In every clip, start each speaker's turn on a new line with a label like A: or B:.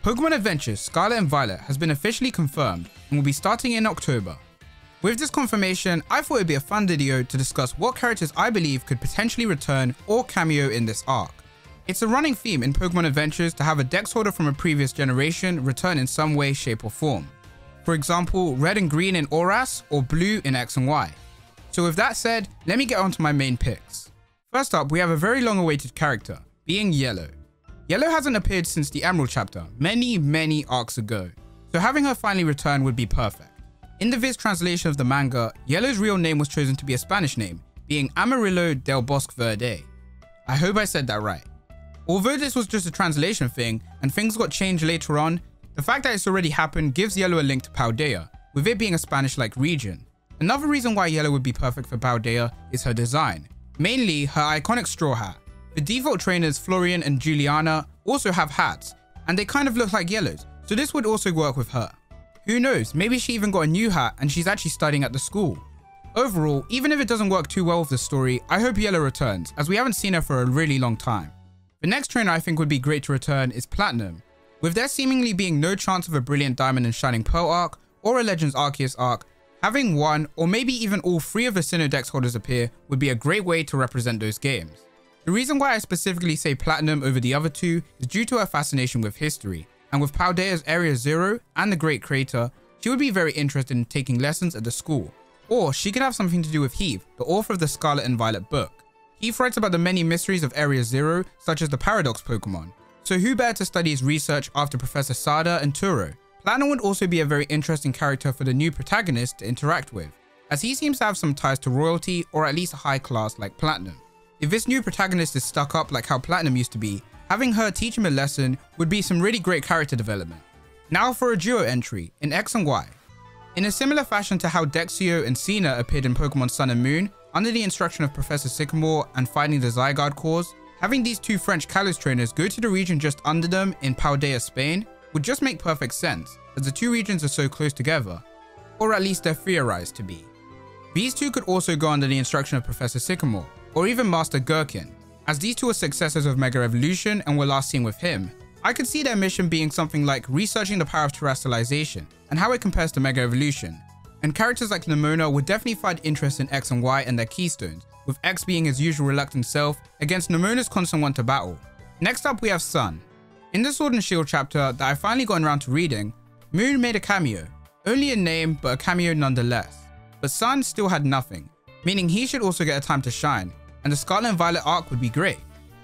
A: Pokemon Adventures Scarlet and Violet has been officially confirmed and will be starting in October. With this confirmation, I thought it'd be a fun video to discuss what characters I believe could potentially return or cameo in this arc. It's a running theme in Pokemon Adventures to have a dex holder from a previous generation return in some way, shape or form. For example, red and green in Oras or blue in X and Y. So with that said, let me get on to my main picks. First up, we have a very long awaited character, being Yellow. Yellow hasn't appeared since the Emerald chapter, many arcs ago, so having her finally return would be perfect. In the Viz translation of the manga, Yellow's real name was chosen to be a Spanish name, being Amarillo del Bosque Verde. I hope I said that right. Although this was just a translation thing, and things got changed later on, the fact that it's already happened gives Yellow a link to Paldea, with it being a Spanish-like region. Another reason why Yellow would be perfect for Paldea is her design, mainly her iconic straw hat. The default trainers Florian and Juliana also have hats, and they kind of look like Yellow's, so this would also work with her. Who knows, maybe she even got a new hat and she's actually studying at the school. Overall, even if it doesn't work too well with the story, I hope Yellow returns, as we haven't seen her for a really long time. The next trainer I think would be great to return is Platinum. With there seemingly being no chance of a Brilliant Diamond and Shining Pearl arc, or a Legends Arceus arc, having one or maybe even all three of the Sinnoh dex holders appear would be a great way to represent those games. The reason why I specifically say Platinum over the other two is due to her fascination with history, and with Paldea's Area Zero and the Great Crater, she would be very interested in taking lessons at the school. Or she could have something to do with Heath, the author of the Scarlet and Violet book. Heath writes about the many mysteries of Area Zero, such as the Paradox Pokemon, so who better to study his research after Professor Sada and Turo? Platinum would also be a very interesting character for the new protagonist to interact with, as he seems to have some ties to royalty or at least a high class like Platinum. If this new protagonist is stuck up like how Platinum used to be, having her teach him a lesson would be some really great character development. Now for a duo entry in X and Y. In a similar fashion to how Dexio and Cena appeared in Pokemon Sun and Moon, under the instruction of Professor Sycamore and finding the Zygarde cores, having these two French Kalos trainers go to the region just under them in Paldea, Spain, would just make perfect sense, as the two regions are so close together, or at least they're theorized to be. These two could also go under the instruction of Professor Sycamore, or even Master Gherkin, as these two are successors of Mega Evolution and were last seen with him. I could see their mission being something like researching the power of terrestrialization and how it compares to Mega Evolution, and characters like Nemona would definitely find interest in X and Y and their keystones, with X being his usual reluctant self against Nemona's constant want to battle. Next up we have Sun. In the Sword and Shield chapter that I finally gotten around to reading, Moon made a cameo, only in name but a cameo nonetheless, but Sun still had nothing, meaning he should also get a time to shine, and the Scarlet and Violet arc would be great.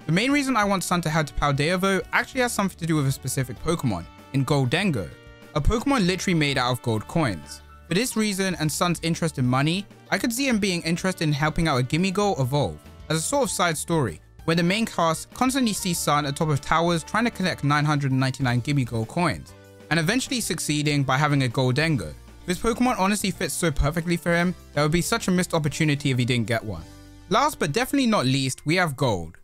A: The main reason I want Sun to head to Paldea though actually has something to do with a specific Pokemon, in Goldengo, a Pokemon literally made out of gold coins. For this reason and Sun's interest in money, I could see him being interested in helping out a Gimmighoul evolve, as a sort of side story, where the main cast constantly sees Sun atop of towers trying to collect 999 Gimmighoul coins, and eventually succeeding by having a Goldengo. This Pokemon honestly fits so perfectly for him that would be such a missed opportunity if he didn't get one. Last but definitely not least, we have Gold.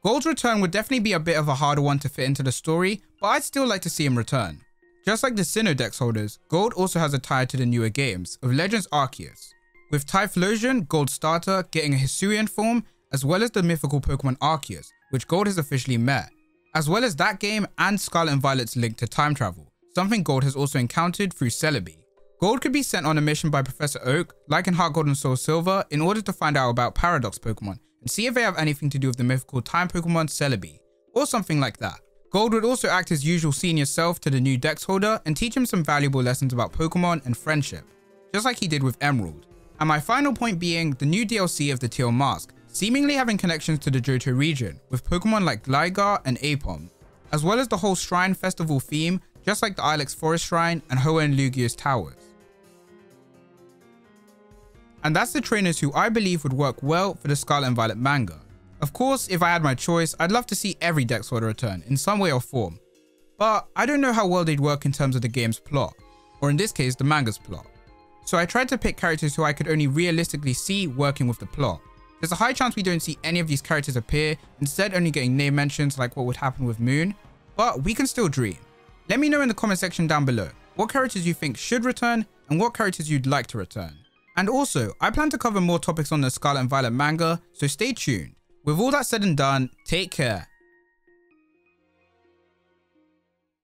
A: Gold's return would definitely be a bit of a harder one to fit into the story, but I'd still like to see him return. Just like the Sinnoh dex holders, Gold also has a tie to the newer games of Legends Arceus, with Typhlosion, Gold's starter, getting a Hisuian form, as well as the mythical Pokemon Arceus, which Gold has officially met, as well as that game and Scarlet and Violet's link to time travel, something Gold has also encountered through Celebi. Gold could be sent on a mission by Professor Oak, like in Heart Gold and Soul Silver, in order to find out about Paradox Pokemon and see if they have anything to do with the mythical time Pokemon Celebi, or something like that. Gold would also act as usual senior self to the new dex holder and teach him some valuable lessons about Pokemon and friendship, just like he did with Emerald. And my final point being the new DLC of the Teal Mask, seemingly having connections to the Johto region, with Pokemon like Gligar and Aipom, as well as the whole Shrine Festival theme, just like the Ilex Forest Shrine and Hoenn Lugia's Towers. And that's the trainers who I believe would work well for the Scarlet and Violet manga. Of course, if I had my choice, I'd love to see every dex holder return in some way or form, but I don't know how well they'd work in terms of the game's plot, or in this case the manga's plot. So I tried to pick characters who I could only realistically see working with the plot. There's a high chance we don't see any of these characters appear, instead only getting name mentions like what would happen with Moon, but we can still dream. Let me know in the comment section down below what characters you think should return and what characters you'd like to return. And also, I plan to cover more topics on the Scarlet and Violet manga, so stay tuned. With all that said and done, take care.